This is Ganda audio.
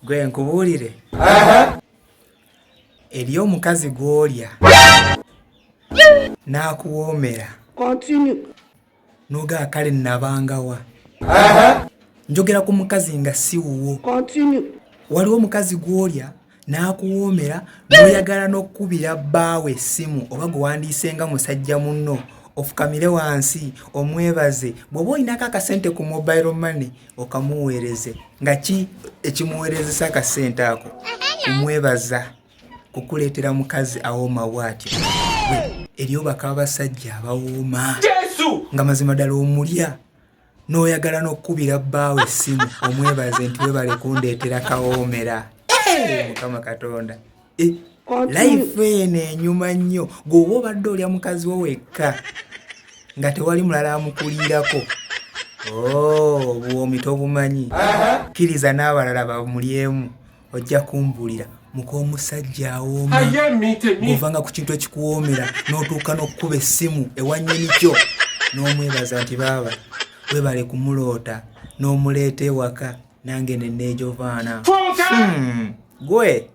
Gwe nkubuulire. Eriyo omukazi gw'olya n'akuwoomera n'ogaa kale nnabangawa. Njogera ku mukazi nga si wuwo. Waliwo omukazi gw'olya n'akuwoomera n'oyagala n'okkubira bbaawe essimu oba gwe wandiise nga musajja munno ofukamire wansi omwebaze. Bw'oba olinako akasente ku mobile money okamuweereze. Nga ki ekimuweerezesa akasente ako? Kumwebaza, kukuleetera mukazi awooma bw'atyo. Eriyo baka abasajja abawooma nga mazima ddala omulya n'oyagala n'okkubira bbaawe essimu omwebaze nti webale kundeetera kawoomera. Mukama Katonda, life eno enyuma nnyo. Gw'oba obadde olya mukazi wo wekka nga tewali mulala amukuliirako, obuwoomi tobumanyi. Kkiriza n'abalala bamulyemu, ojja kumbuulira muka omusajja awooma. Bw'ovanga ku kintu ekikuwoomera n'otuuka n'okkuba essimu ewannyini kyo n'omwebaza nti baaba webale kumuloota n'omuleeta ewaka nange ne neejovaana. Gwe